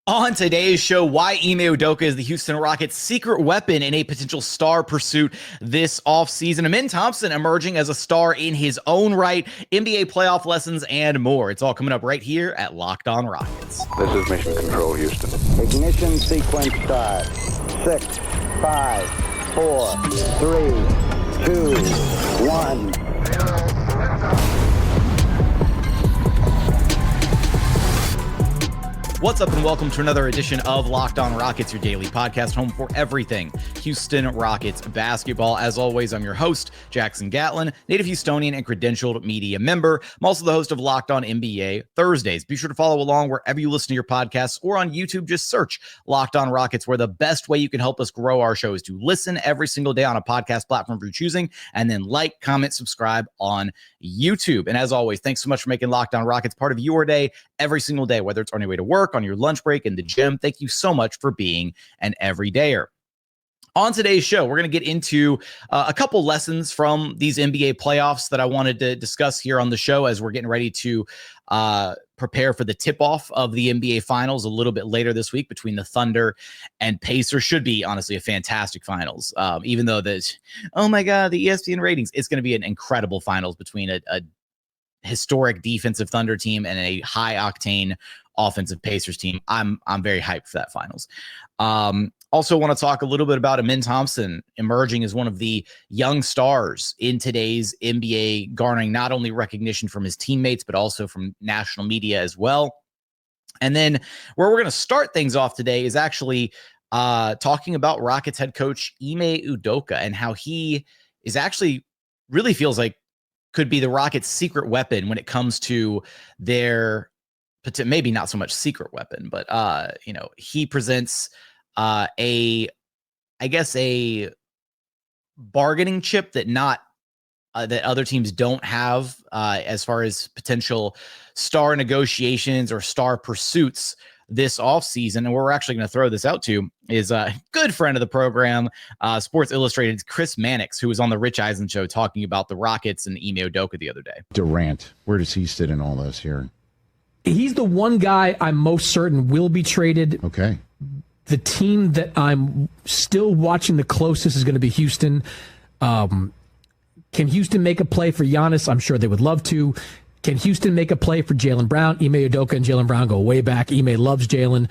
On today's show, why Ime Udoka is the Houston Rockets' secret weapon in a potential star pursuit this offseason. Amen Thompson emerging as a star in his own right, NBA playoff lessons, and more. It's all coming up right here at Locked On Rockets. This is Mission Control, Houston. Ignition sequence start. 6, 5, 4, 3, 2, 1. What's up and welcome to another edition of Locked On Rockets, your daily podcast home for everything Houston Rockets basketball. As always, I'm your host, Jackson Gatlin, native Houstonian and credentialed media member. I'm also the host of Locked On NBA Thursdays. Be sure to follow along wherever you listen to your podcasts or on YouTube. Just search Locked On Rockets, where the best way you can help us grow our show is to listen every single day on a podcast platform you're choosing, and then like, comment, subscribe on YouTube. And as always, thanks so much for making Locked On Rockets part of your day every single day, whether it's on your way to work, on your lunch break, in the gym. Thank you so much for being an everydayer. On today's show, we're going to get into a couple lessons from these NBA playoffs that I wanted to discuss here on the show as we're getting ready to prepare for the tip-off of the NBA Finals a little bit later this week between the Thunder and Pacers. Should be, honestly, a fantastic Finals. Even though there's, oh my God, the ESPN ratings, it's going to be an incredible Finals between a historic defensive Thunder team and a high-octane offensive Pacers team. I'm very hyped for that Finals. Also want to talk a little bit about Ime Thompson emerging as one of the young stars in today's NBA, garnering not only recognition from his teammates, but also from national media as well. And then where we're going to start things off today is actually talking about Rockets head coach Ime Udoka and how he is actually really feels like could be the Rockets' secret weapon when it comes to their, maybe not so much secret weapon, but he presents a bargaining chip that that other teams don't have as far as potential star negotiations or star pursuits this offseason. And where we're actually going to throw this out to is a good friend of the program, Sports Illustrated's Chris Mannix, who was on the Rich Eisen show talking about the Rockets and Ime Udoka the other day. Durant, where does he sit in all this here? He's the one guy I'm most certain will be traded. Okay. The team that I'm still watching the closest is going to be Houston. Can Houston make a play for Giannis? I'm sure they would love to. Can Houston make a play for Jalen Brown? Ime Udoka and Jalen Brown go way back. Ime loves Jalen.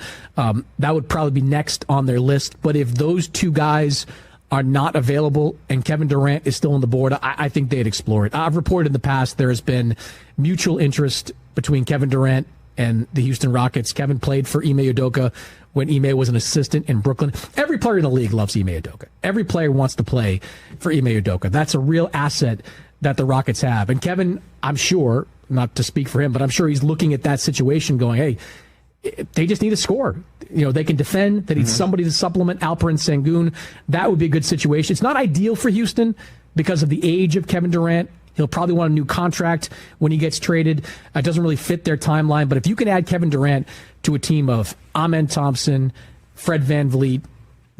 That would probably be next on their list. But if those two guys are not available and Kevin Durant is still on the board, I think they'd explore it. I've reported in the past there has been mutual interest between Kevin Durant and the Houston Rockets. Kevin played for Ime Udoka when Ime was an assistant in Brooklyn. Every player in the league loves Ime Udoka. Every player wants to play for Ime Udoka. That's a real asset that the Rockets have. And Kevin, I'm sure, not to speak for him, but I'm sure he's looking at that situation going, hey, they just need a score. They can defend. They need somebody to supplement Alperen Sengun. That would be a good situation. It's not ideal for Houston because of the age of Kevin Durant. He'll probably want a new contract when he gets traded. It doesn't really fit their timeline. But if you can add Kevin Durant to a team of Ime Thompson, Fred VanVleet,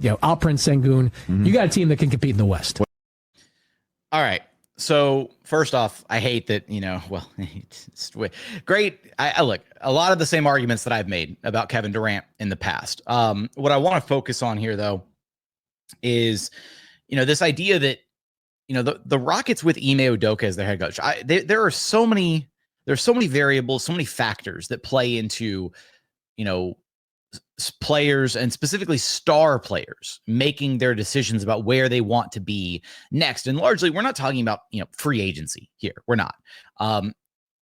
Alperen Sengun, you got a team that can compete in the West. All right. So first off, I hate that, it's great. I look, a lot of the same arguments that I've made about Kevin Durant in the past. What I want to focus on here, though, is, this idea that, the Rockets with Ime Udoka as their head coach, there's so many variables, so many factors that play into, players and specifically star players making their decisions about where they want to be next. And largely, we're not talking about, free agency here. We're not.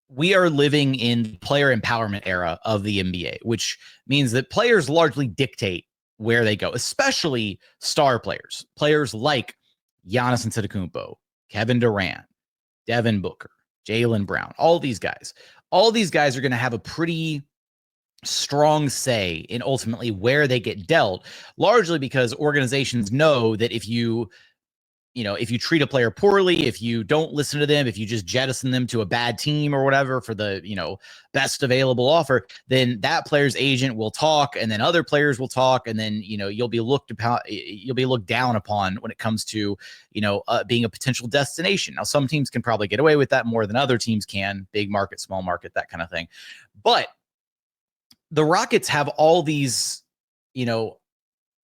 We are living in the player empowerment era of the NBA, which means that players largely dictate where they go, especially star players like Giannis Antetokounmpo, Kevin Durant, Devin Booker, Jalen Brown, all these guys are going to have a pretty strong say in ultimately where they get dealt, largely because organizations know that if you treat a player poorly, if you don't listen to them, if you just jettison them to a bad team or whatever for the, best available offer, then that player's agent will talk, and then other players will talk, and then, you'll be looked down upon when it comes to, being a potential destination. Now, some teams can probably get away with that more than other teams can, big market, small market, that kind of thing. But the Rockets have all these,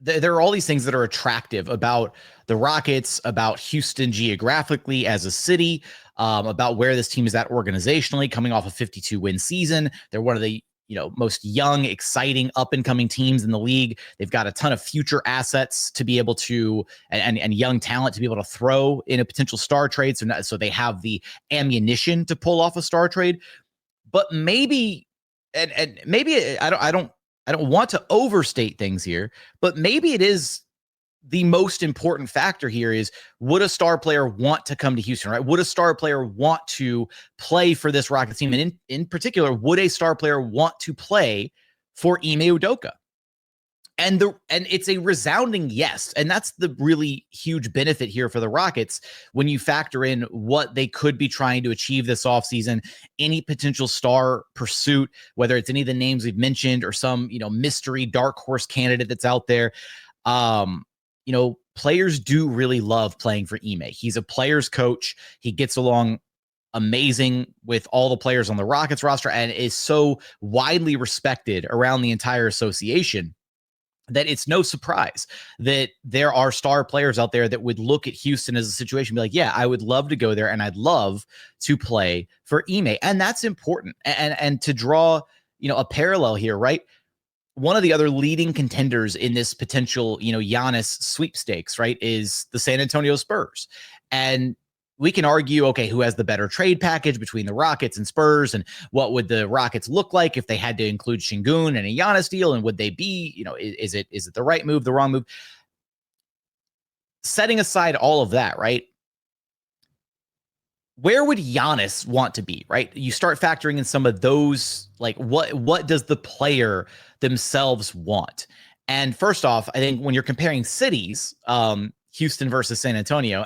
there are all these things that are attractive about the Rockets, about Houston geographically as a city, about where this team is at organizationally, coming off a 52-win season. They're one of the most young, exciting, up-and-coming teams in the league. They've got a ton of future assets to be able to, and young talent to be able to throw in a potential star trade. So they have the ammunition to pull off a star trade. But maybe, and maybe I don't want to overstate things here, but maybe it is the most important factor here is, would a star player want to come to Houston, right? Would a star player want to play for this Rockets team? And in particular, would a star player want to play for Ime Udoka? And it's a resounding yes. And that's the really huge benefit here for the Rockets when you factor in what they could be trying to achieve this offseason, any potential star pursuit, whether it's any of the names we've mentioned or some, mystery dark horse candidate that's out there. Players do really love playing for Ime. He's a player's coach. He gets along amazing with all the players on the Rockets roster and is so widely respected around the entire association that it's no surprise that there are star players out there that would look at Houston as a situation and be like, yeah, I would love to go there and I'd love to play for Ime. And that's important. And to draw, a parallel here, right? One of the other leading contenders in this potential, Giannis sweepstakes, right, is the San Antonio Spurs. And we can argue, okay, who has the better trade package between the Rockets and Spurs, and what would the Rockets look like if they had to include Sengun and a Giannis deal, and would they be, is it the right move, the wrong move? Setting aside all of that, right? Where would Giannis want to be, right? You start factoring in some of those, like what does the player themselves want? And first off, I think when you're comparing cities, Houston versus San Antonio,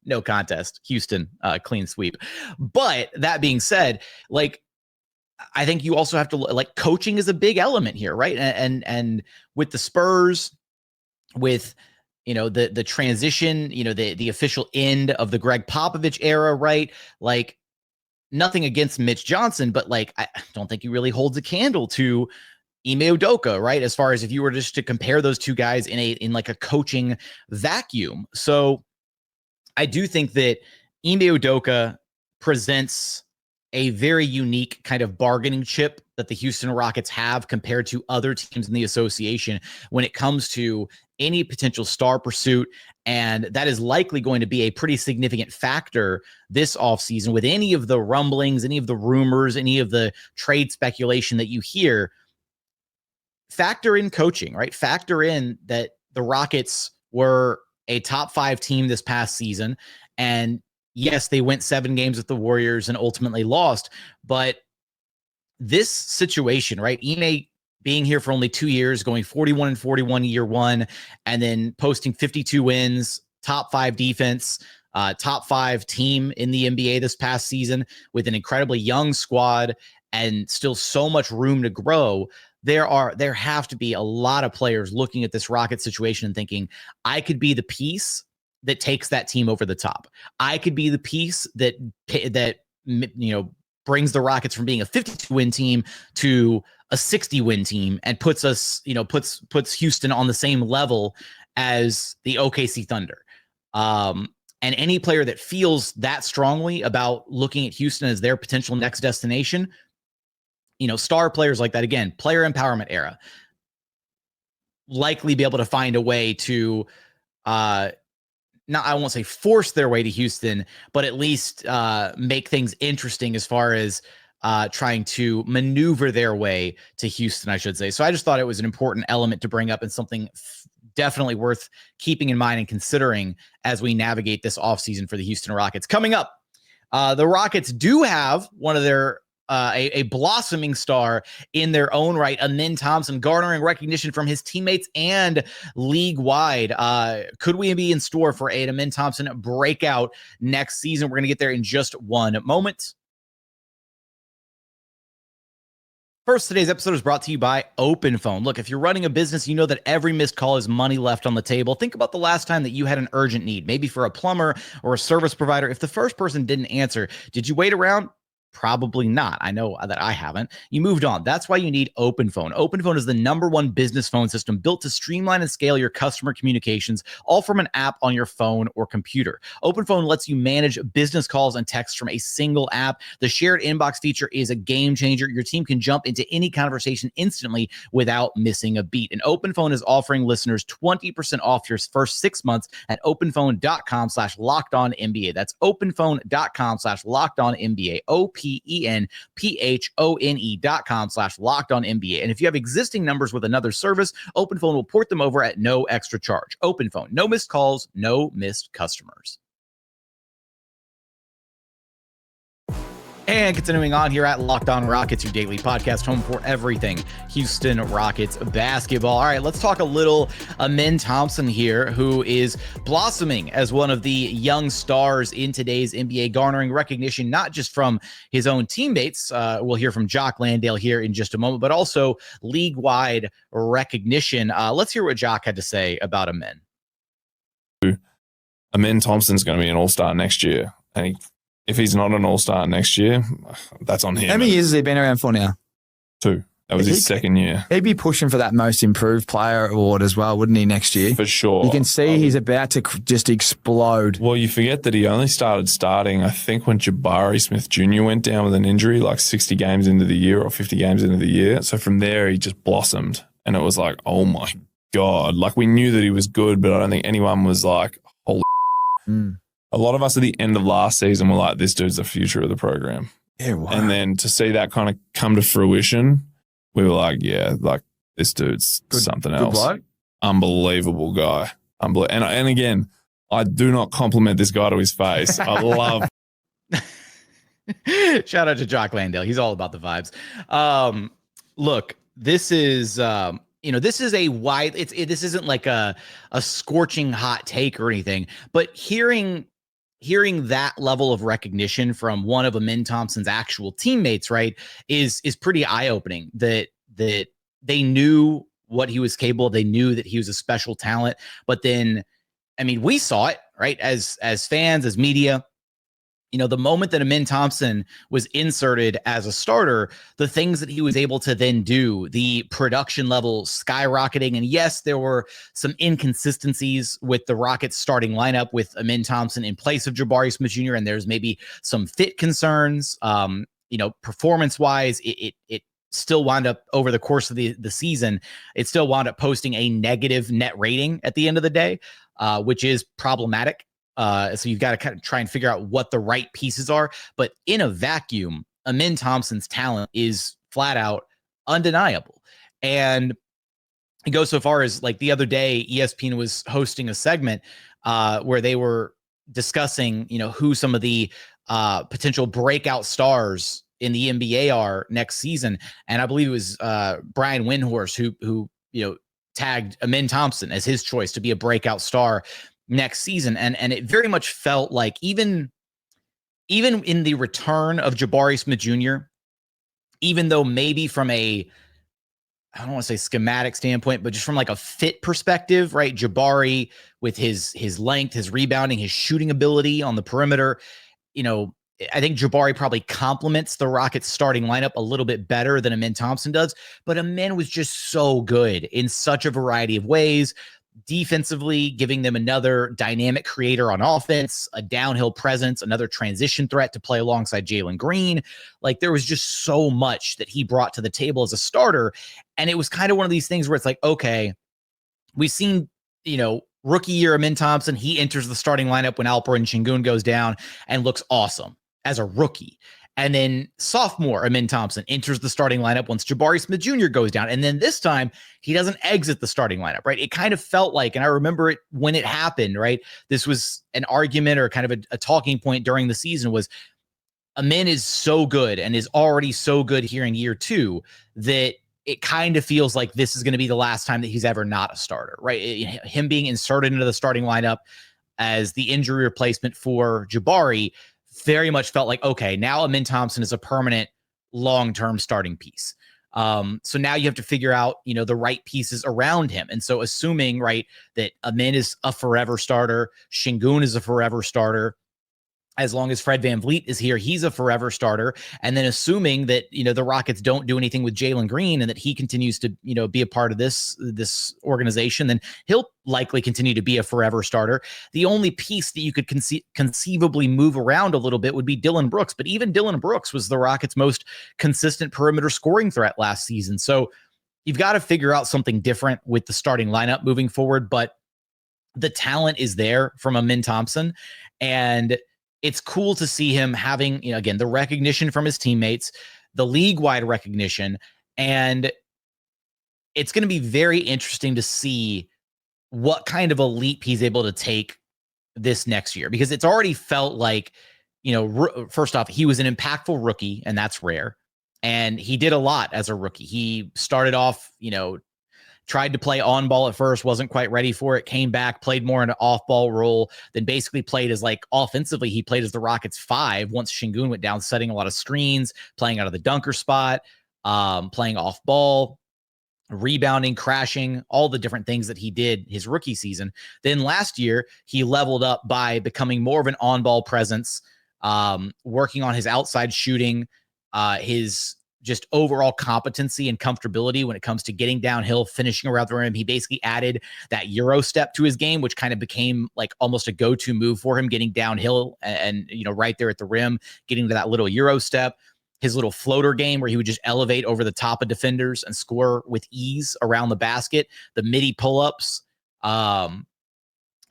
no contest. Houston, clean sweep. But that being said, I think you also have to coaching is a big element here, right? And with the Spurs, with the transition, the official end of the Greg Popovich era, right? Nothing against Mitch Johnson, but I don't think he really holds a candle to Ime Udoka, right? As far as if you were just to compare those two guys in a coaching vacuum. So I do think that Ime Udoka presents a very unique kind of bargaining chip that the Houston Rockets have compared to other teams in the association when it comes to any potential star pursuit. And that is likely going to be a pretty significant factor this offseason with any of the rumblings, any of the rumors, any of the trade speculation that you hear. Factor in coaching, right? Factor in that the Rockets were a top 5 team this past season. And yes, they went 7 games with the Warriors and ultimately lost. But this situation, right? Ime being here for only 2 years, going 41-41 year one, and then posting 52 wins, top 5 defense, top 5 team in the NBA this past season with an incredibly young squad and still so much room to grow. There have to be a lot of players looking at this Rocket situation and thinking, I could be the piece that takes that team over the top. I could be the piece that brings the Rockets from being a 52-win team to a 60-win team and puts us, puts Houston on the same level as the OKC Thunder. And any player that feels that strongly about looking at Houston as their potential next destination, star players like that, again, player empowerment era, likely be able to find a way to, I won't say force their way to Houston, but at least make things interesting as far as trying to maneuver their way to Houston, I should say. So I just thought it was an important element to bring up and something definitely worth keeping in mind and considering as we navigate this offseason for the Houston Rockets. Coming up, the Rockets do have one of their a blossoming star in their own right, Amin Thompson, garnering recognition from his teammates and league-wide. Could we be in store for an Amin Thompson breakout next season? We're going to get there in just one moment. First, today's episode is brought to you by OpenPhone. Look, if you're running a business, you know that every missed call is money left on the table. Think about the last time that you had an urgent need, maybe for a plumber or a service provider. If the first person didn't answer, did you wait around? Probably not. I know that I haven't. You moved on. That's why you need OpenPhone. OpenPhone is the #1 business phone system built to streamline and scale your customer communications, all from an app on your phone or computer. OpenPhone lets you manage business calls and texts from a single app. The shared inbox feature is a game changer. Your team can jump into any conversation instantly without missing a beat. And OpenPhone is offering listeners 20% off your first 6 months at openphone.com/lockedonnba. That's openphone.com/lockedonnba. openphone.com/lockedonnba. And if you have existing numbers with another service, OpenPhone will port them over at no extra charge. OpenPhone, no missed calls, no missed customers. And continuing on here at Locked On Rockets, your daily podcast, home for everything Houston Rockets basketball. All right, let's talk a little Ime Thompson here, who is blossoming as one of the young stars in today's NBA, garnering recognition not just from his own teammates. We'll hear from Jock, Landale here in just a moment, but also league-wide recognition. Let's hear what Jock had to say about Ime. Ime Thompson's going to be an all-star next year, and if he's not an all-star next year, that's on him. How many years has he been around for now? 2. That was his second year. He'd be pushing for that most improved player award as well, wouldn't he, next year? For sure. You can see he's about to just explode. Well, you forget that he only started starting, I think, when Jabari Smith Jr. went down with an injury, like 60 games into the year or 50 games into the year. So from there, he just blossomed. And it was like, oh my God. Like, we knew that he was good, but I don't think anyone was like, holy A lot of us at the end of last season were like, this dude's the future of the program. Yeah, wow. And then to see that kind of come to fruition, we were like, yeah, like this dude's something else. Bloke. Unbelievable guy. And again, I do not compliment this guy to his face. I love. Shout out to Jock Landale. He's all about the vibes. Look, this is this is a wide. This isn't like a scorching hot take or anything, but hearing that level of recognition from one of Ime Thompson's actual teammates, right, is pretty eye-opening. That they knew what he was capable of. They knew that he was a special talent. But then, I mean, we saw it, right, as fans, as media. The moment that Ime Thompson was inserted as a starter, the things that he was able to then do, the production level skyrocketing. And yes, there were some inconsistencies with the Rockets starting lineup with Ime Thompson in place of Jabari Smith Jr. And there's maybe some fit concerns. Performance wise, it still wound up over the course of the season. It still wound up posting a negative net rating at the end of the day, which is problematic. So you've got to kind of try and figure out what the right pieces are. But in a vacuum, Ime Thompson's talent is flat out undeniable. And it goes so far as, like, the other day, ESPN was hosting a segment where they were discussing, who some of the potential breakout stars in the NBA are next season. And I believe it was Brian Windhorst who tagged Ime Thompson as his choice to be a breakout star next season. And it very much felt like even in the return of Jabari Smith Jr., even though maybe from I don't want to say schematic standpoint, but just from like a fit perspective, right? Jabari with his length, his rebounding, his shooting ability on the perimeter, I think Jabari probably complements the Rockets starting lineup a little bit better than Ime Thompson does, but Ime was just so good in such a variety of ways. Defensively, giving them another dynamic creator on offense, a downhill presence, another transition threat to play alongside Jalen Green. Like, there was just so much that he brought to the table as a starter. And it was kind of one of these things where it's like, okay, we've seen, rookie year Ime Thompson, he enters the starting lineup when Alperen Sengun goes down and looks awesome as a rookie. And then sophomore Ime Thompson enters the starting lineup once Jabari Smith Jr. goes down. And then this time, he doesn't exit the starting lineup, right? It kind of felt like, and I remember it when it happened, right? This was an argument or kind of a talking point during the season was Ime is so good and is already so good here in year 2 that it kind of feels like this is going to be the last time that he's ever not a starter, right? Him being inserted into the starting lineup as the injury replacement for Jabari very much felt like, okay, now Ime Thompson is a permanent long-term starting piece. So now you have to figure out, the right pieces around him. And so assuming, right, that Ime is a forever starter, Sengun is a forever starter, as long as Fred VanVleet is here, he's a forever starter. And then assuming that, the Rockets don't do anything with Jalen Green and that he continues to, be a part of this organization, then he'll likely continue to be a forever starter. The only piece that you could conceivably move around a little bit would be Dillon Brooks. But even Dillon Brooks was the Rockets' most consistent perimeter scoring threat last season. So you've got to figure out something different with the starting lineup moving forward. But the talent is there from Amin Thompson. And it's cool to see him having, again, the recognition from his teammates, the league-wide recognition, and it's going to be very interesting to see what kind of a leap he's able to take this next year, because it's already felt like, first off, he was an impactful rookie, and that's rare, and he did a lot as a rookie. He started off, tried to play on ball at first, wasn't quite ready for it, came back, played more in an off ball role, then basically played as offensively, he played as the Rockets 5 once Sengun went down, setting a lot of screens, playing out of the dunker spot, playing off ball, rebounding, crashing, all the different things that he did his rookie season. Then last year, he leveled up by becoming more of an on ball presence, working on his outside shooting, his just overall competency and comfortability when it comes to getting downhill, finishing around the rim. He basically added that Euro step to his game, which kind of became almost a go-to move for him, getting downhill and right there at the rim, getting to that little Euro step. His little floater game where he would just elevate over the top of defenders and score with ease around the basket, the midi pull-ups,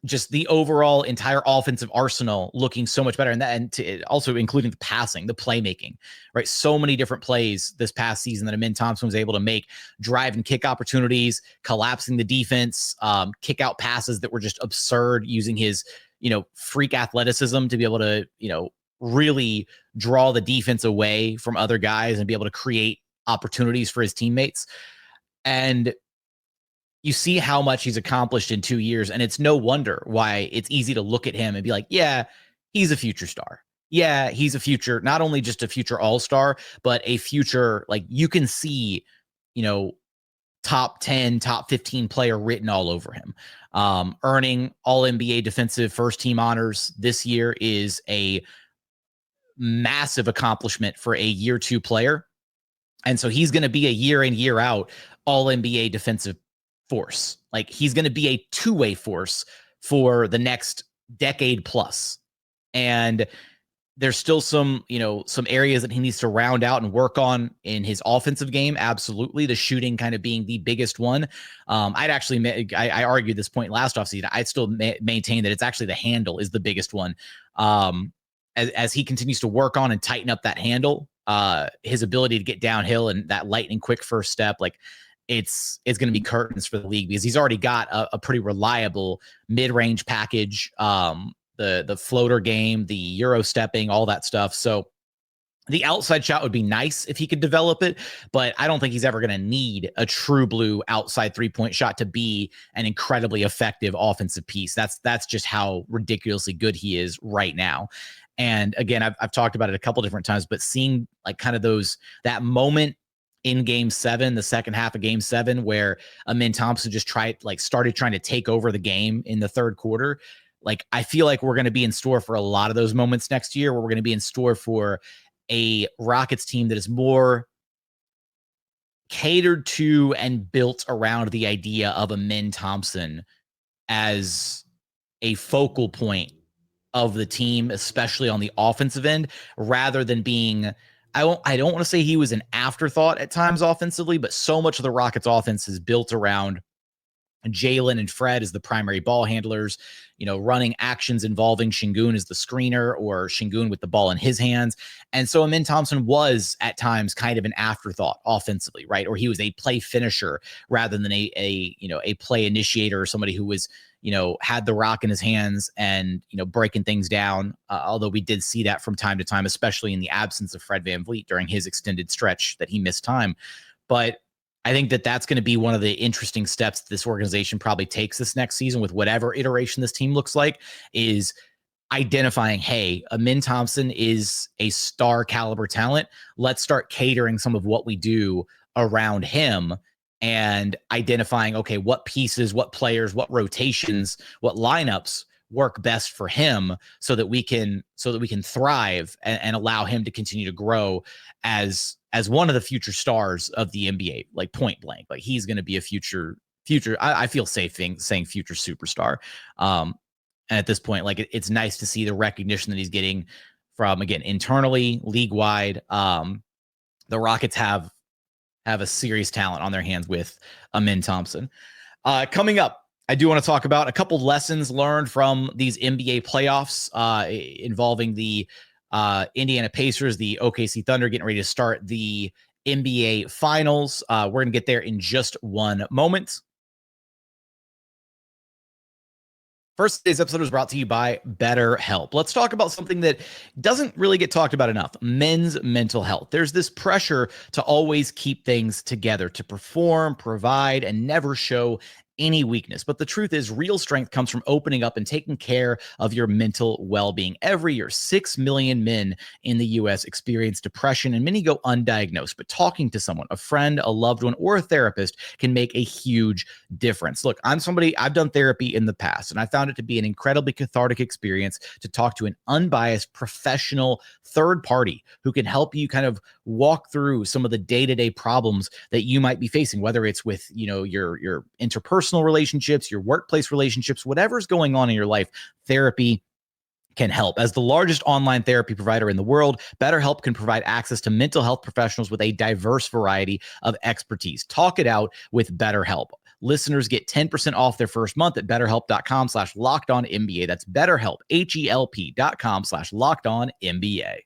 just the overall entire offensive arsenal looking so much better. And also including the passing, the playmaking, right? So many different plays this past season that Amin Thompson was able to make, drive and kick opportunities, collapsing the defense, kick out passes that were just absurd, using his, freak athleticism to be able to, really draw the defense away from other guys and be able to create opportunities for his teammates. And you see how much he's accomplished in 2 years, and it's no wonder why it's easy to look at him and be like, yeah, he's a future star. Yeah, he's a future, not only just a future all-star, but a future, you can see, top 10, top 15 player written all over him. Earning all-NBA defensive first-team honors this year is a massive accomplishment for a year 2 player. And so he's going to be a year in, year out all-NBA defensive force. He's going to be a two-way force for the next decade plus. And there's still some areas that he needs to round out and work on in his offensive game. Absolutely. The shooting kind of being the biggest one. I argued this point last offseason. I'd still maintain that it's actually the handle is the biggest one. As he continues to work on and tighten up that handle, his ability to get downhill and that lightning quick first step, it's going to be curtains for the league, because he's already got a pretty reliable mid-range package, the floater game, the Euro stepping, all that stuff. So the outside shot would be nice if he could develop it, but I don't think he's ever going to need a true blue outside 3-point shot to be an incredibly effective offensive piece. That's just how ridiculously good he is right now. And again, I've talked about it a couple different times, but seeing kind of that moment in Game 7, the second half of Game 7, where Amin Thompson just started trying to take over the game in the third quarter. I feel like we're going to be in store for a lot of those moments next year, where we're going to be in store for a Rockets team that is more catered to and built around the idea of Amin Thompson as a focal point of the team, especially on the offensive end, rather than being, I don't want to say he was an afterthought at times offensively, but so much of the Rockets offense is built around Jalen and Fred as the primary ball handlers, running actions involving Sengun as the screener, or Sengun with the ball in his hands. And so Amin Thompson was at times kind of an afterthought offensively, right? Or he was a play finisher rather than a play initiator, or somebody who was, had the rock in his hands and, breaking things down. Although we did see that from time to time, especially in the absence of Fred VanVleet during his extended stretch that he missed time. But I think that's going to be one of the interesting steps this organization probably takes this next season, with whatever iteration this team looks like, is identifying, hey, Amin Thompson is a star caliber talent. Let's start catering some of what we do around him, and identifying, okay, what pieces, what players, what rotations, what lineups work best for him so that we can thrive and allow him to continue to grow as one of the future stars of the NBA, like point blank. Like he's going to be a future. I feel safe saying future superstar. And at this point, like it's nice to see the recognition that he's getting from, again, internally, league wide. The Rockets have a serious talent on their hands with Amin Thompson. Coming up, I do want to talk about a couple lessons learned from these NBA playoffs involving the Indiana Pacers, the OKC Thunder getting ready to start the NBA Finals. We're going to get there in just one moment. First, today's episode was brought to you by BetterHelp. Let's talk about something that doesn't really get talked about enough: men's mental health. There's this pressure to always keep things together, to perform, provide, and never show any weakness. But the truth is, real strength comes from opening up and taking care of your mental well-being. Every year, 6 million men in the U.S. experience depression, and many go undiagnosed. But talking to someone, a friend, a loved one, or a therapist can make a huge difference. Look, I'm somebody, I've done therapy in the past, and I found it to be an incredibly cathartic experience to talk to an unbiased professional third party who can help you kind of walk through some of the day-to-day problems that you might be facing, whether it's with, your interpersonal relationships, your workplace relationships, whatever's going on in your life. Therapy can help. As the largest online therapy provider in the world, BetterHelp can provide access to mental health professionals with a diverse variety of expertise. Talk it out with BetterHelp. Listeners get 10% off their first month at BetterHelp.com/LockedOnNBA. That's BetterHelp, HELP.com/LockedOnNBA.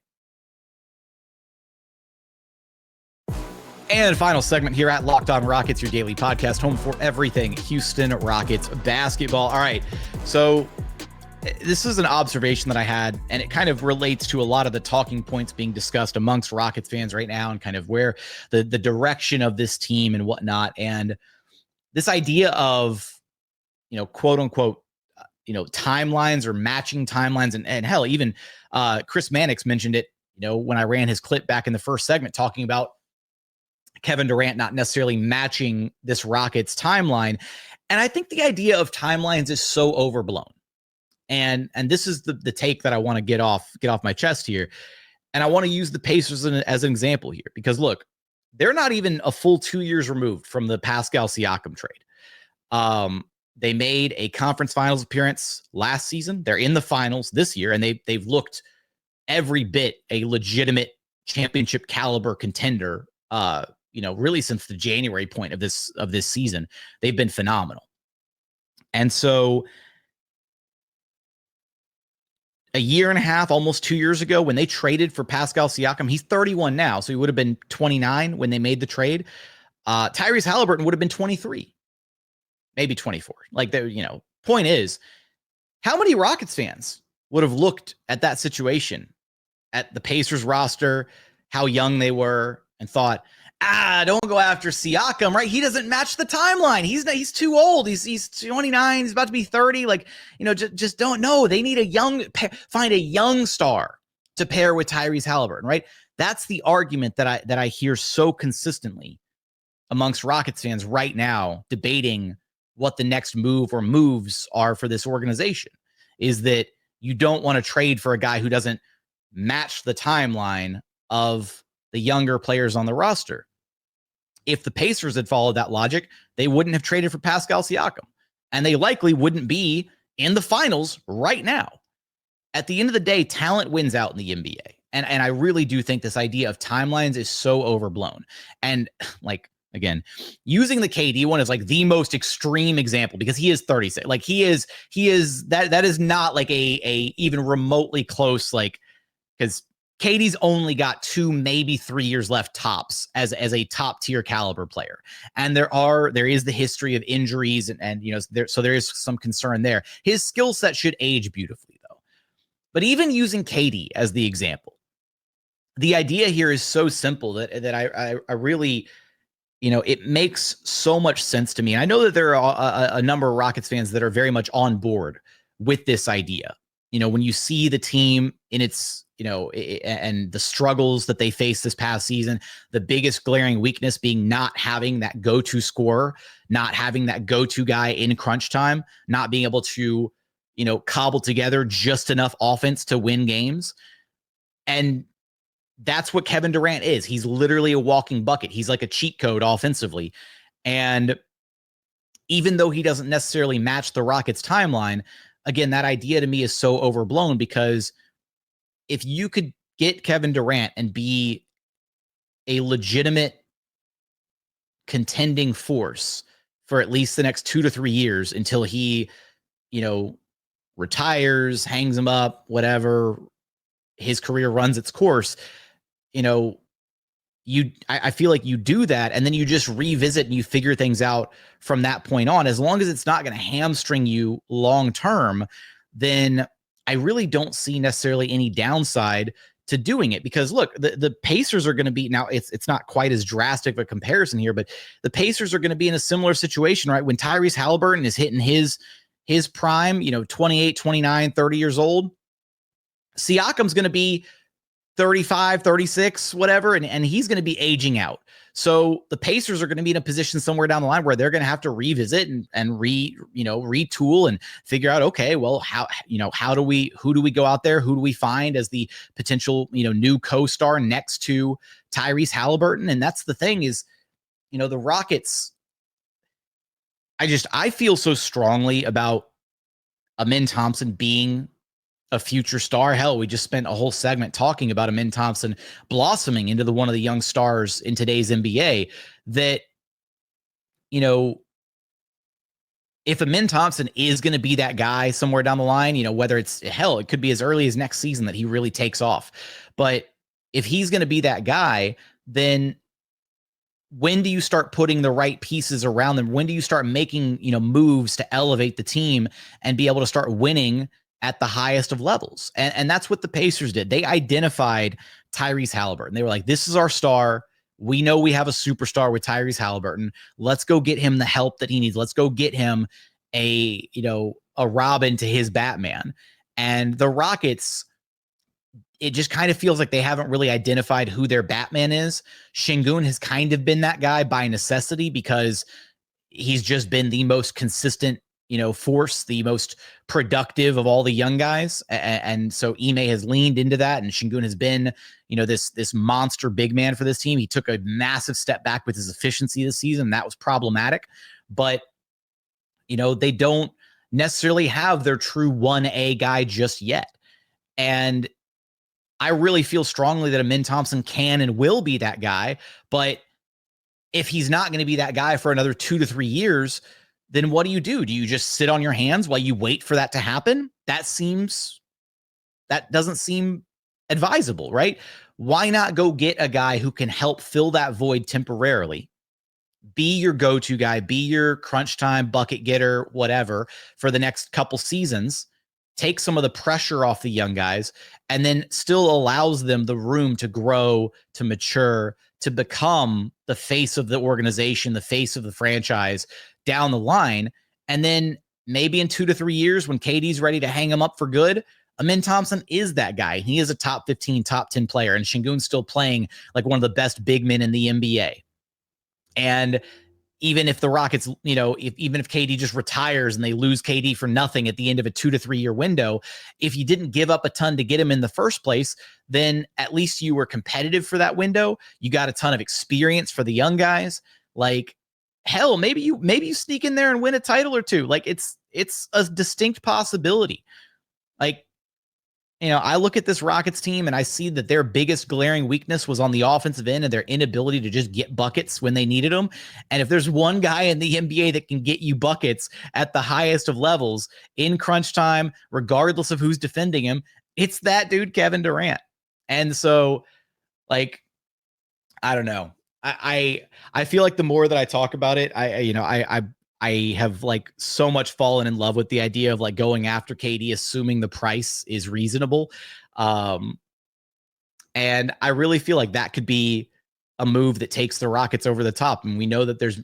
And final segment here at Locked On Rockets, your daily podcast, home for everything Houston Rockets basketball. All right, so this is an observation that I had, and it kind of relates to a lot of the talking points being discussed amongst Rockets fans right now, and kind of where the direction of this team and whatnot. And this idea of, quote unquote, timelines or matching timelines, and hell, even Chris Mannix mentioned it, when I ran his clip back in the first segment talking about Kevin Durant not necessarily matching this Rockets timeline. And I think the idea of timelines is so overblown. And this is the take that I want to get off my chest here. And I want to use the Pacers as an example here, because look, they're not even a full 2 years removed from the Pascal Siakam trade. They made a conference finals appearance last season. They're in the finals this year, and they've looked every bit a legitimate championship caliber contender. Really since the January point of this season. They've been phenomenal. And so a year and a half, almost 2 years ago, when they traded for Pascal Siakam, he's 31 now, so he would have been 29 when they made the trade. Tyrese Halliburton would have been 23, maybe 24. Like, point is, how many Rockets fans would have looked at that situation, at the Pacers roster, how young they were, and thought, don't go after Siakam, right? He doesn't match the timeline. He's too old. He's 29. He's about to be 30. Like, just don't know. They need find a young star to pair with Tyrese Halliburton, right? That's the argument that I hear so consistently amongst Rockets fans right now, debating what the next move or moves are for this organization, is that you don't want to trade for a guy who doesn't match the timeline of the younger players on the roster. If the Pacers had followed that logic, they wouldn't have traded for Pascal Siakam, and they likely wouldn't be in the finals right now. At the end of the day, talent wins out in the NBA. And I really do think this idea of timelines is so overblown. And again, using the KD one is like the most extreme example, because he is 36. Like he is that is not like a even remotely close, because KD's only got 2, maybe 3 years left tops as a top tier caliber player. And there is the history of injuries and there is some concern there. His skill set should age beautifully though. But even using KD as the example, the idea here is so simple that I really, it makes so much sense to me. And I know that there are a number of Rockets fans that are very much on board with this idea. When you see the team in its, and the struggles that they faced this past season, the biggest glaring weakness being not having that go-to scorer, not having that go-to guy in crunch time, not being able to cobble together just enough offense to win games. And that's what Kevin Durant is. He's literally a walking bucket. He's like a cheat code offensively. And even though he doesn't necessarily match the Rockets timeline, again, that idea to me is so overblown, because if you could get Kevin Durant and be a legitimate contending force for at least the next 2 to 3 years until he, retires, hangs him up, whatever, his career runs its course, I feel like you do that, and then you just revisit and you figure things out from that point on. As long as it's not going to hamstring you long term, then I really don't see necessarily any downside to doing it. Because look, the Pacers are going to be, now it's not quite as drastic of a comparison here, but the Pacers are going to be in a similar situation, right? When Tyrese Halliburton is hitting his prime, 28, 29, 30 years old, Siakam's going to be 35, 36, whatever, and he's going to be aging out. So the Pacers are going to be in a position somewhere down the line where they're going to have to revisit and retool and figure out, okay, well, who do we go out there? Who do we find as the potential, new co-star next to Tyrese Halliburton? And that's the thing is, the Rockets, I feel so strongly about Amen Thompson being a future star. Hell, we just spent a whole segment talking about Amen Thompson blossoming into one of the young stars in today's NBA, that, if Amen Thompson is going to be that guy somewhere down the line, whether it could be as early as next season that he really takes off. But if he's going to be that guy, then when do you start putting the right pieces around them? When do you start making, moves to elevate the team and be able to start winning at the highest of levels? And that's what the Pacers did. They identified Tyrese Halliburton. They were like, this is our star. We know we have a superstar with Tyrese Halliburton. Let's go get him the help that he needs. Let's go get him a Robin to his Batman. And the Rockets, it just kind of feels like they haven't really identified who their Batman is. Sengun has kind of been that guy by necessity, because he's just been the most consistent, force, the most productive of all the young guys. And so Ime has leaned into that, and Sengun has been, this monster big man for this team. He took a massive step back with his efficiency this season. That was problematic, but they don't necessarily have their true 1A guy just yet. And I really feel strongly that Amen Thompson can and will be that guy. But if he's not going to be that guy for another 2 to 3 years, then what do? Do you just sit on your hands while you wait for that to happen? That doesn't seem advisable, right? Why not go get a guy who can help fill that void temporarily? Be your go-to guy, be your crunch time bucket getter, whatever, for the next couple seasons. Take some of the pressure off the young guys, and then still allows them the room to grow, to mature, to become the face of the organization, the face of the franchise down the line. And then maybe in 2 to 3 years, when KD's ready to hang him up for good, Amen Thompson is that guy. He is a top 15, top 10 player, and Sengun's still playing like one of the best big men in the NBA. And even if the Rockets, even if KD just retires and they lose KD for nothing at the end of a 2 to 3 year window, if you didn't give up a ton to get him in the first place, then at least you were competitive for that window. You got a ton of experience for the young guys. Like, hell, maybe you sneak in there and win a title or two. Like, it's a distinct possibility. Like, I look at this Rockets team and I see that their biggest glaring weakness was on the offensive end and their inability to just get buckets when they needed them. And if there's one guy in the NBA that can get you buckets at the highest of levels in crunch time, regardless of who's defending him, it's that dude, Kevin Durant. And so, like, I don't know. I feel like the more that I talk about it, I have like so much fallen in love with the idea of like going after KD, assuming the price is reasonable. And I really feel like that could be a move that takes the Rockets over the top. And we know that there's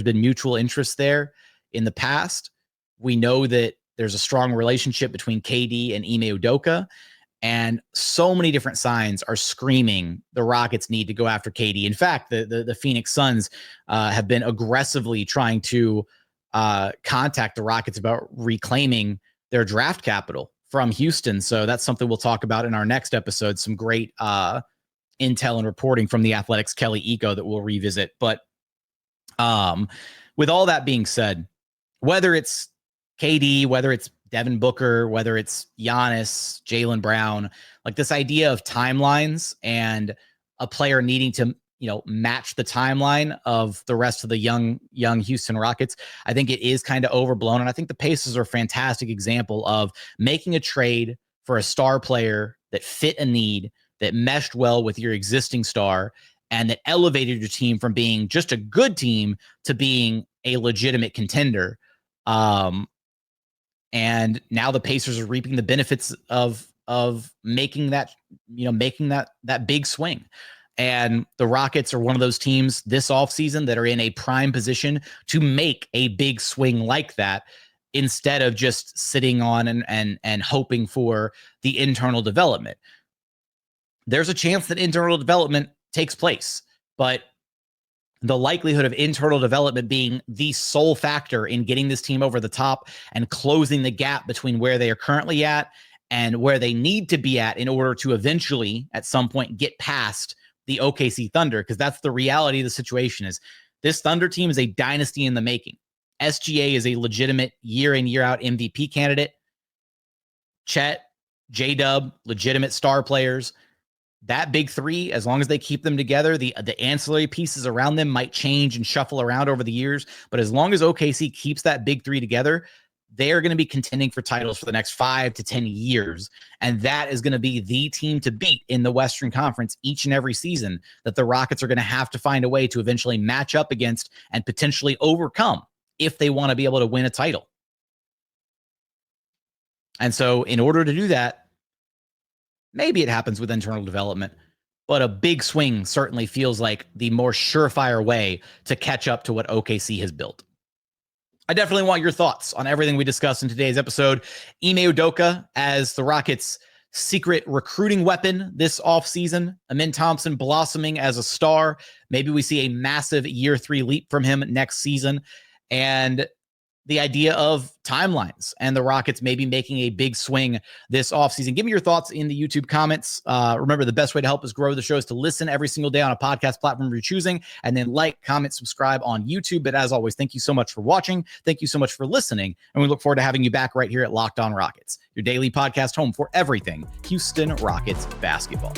been mutual interest there in the past. We know that there's a strong relationship between KD and Ime Udoka. And so many different signs are screaming the Rockets need to go after KD. In fact, the Phoenix Suns have been aggressively trying to contact the Rockets about reclaiming their draft capital from Houston. So that's something we'll talk about in our next episode. Some great intel and reporting from the Athletics' Kelly Eco that we'll revisit. But with all that being said, whether it's KD, whether it's Devin Booker, whether it's Giannis, Jalen Brown, like this idea of timelines and a player needing to, match the timeline of the rest of the young Houston Rockets, I think it is kind of overblown. And I think the Pacers are a fantastic example of making a trade for a star player that fit a need, that meshed well with your existing star, and that elevated your team from being just a good team to being a legitimate contender. And now the Pacers are reaping the benefits of making that big swing. And the Rockets are one of those teams this offseason that are in a prime position to make a big swing like that, instead of just sitting on and hoping for the internal development. There's a chance that internal development takes place, but the likelihood of internal development being the sole factor in getting this team over the top and closing the gap between where they are currently at and where they need to be at in order to eventually, at some point, get past the OKC Thunder, because that's the reality of the situation. Is this Thunder team is a dynasty in the making. SGA is a legitimate year in, year out MVP candidate. Chet, J-Dub, legitimate star players. That big three, as long as they keep them together, the ancillary pieces around them might change and shuffle around over the years. But as long as OKC keeps that big three together, they're going to be contending for titles for the next 5 to 10 years. And that is going to be the team to beat in the Western Conference each and every season, that the Rockets are going to have to find a way to eventually match up against and potentially overcome if they want to be able to win a title. And so in order to do that, maybe it happens with internal development, but a big swing certainly feels like the more surefire way to catch up to what OKC has built. I definitely want your thoughts on everything we discussed in today's episode. Ime Udoka as the Rockets' secret recruiting weapon this offseason. Amin Thompson blossoming as a star. Maybe we see a massive year 3 leap from him next season. And the idea of timelines and the Rockets maybe making a big swing this offseason. Give me your thoughts in the YouTube comments. Remember, the best way to help us grow the show is to listen every single day on a podcast platform you're choosing, and then like, comment, subscribe on YouTube. But as always, thank you so much for watching. Thank you so much for listening. And we look forward to having you back right here at Locked On Rockets, your daily podcast home for everything Houston Rockets basketball.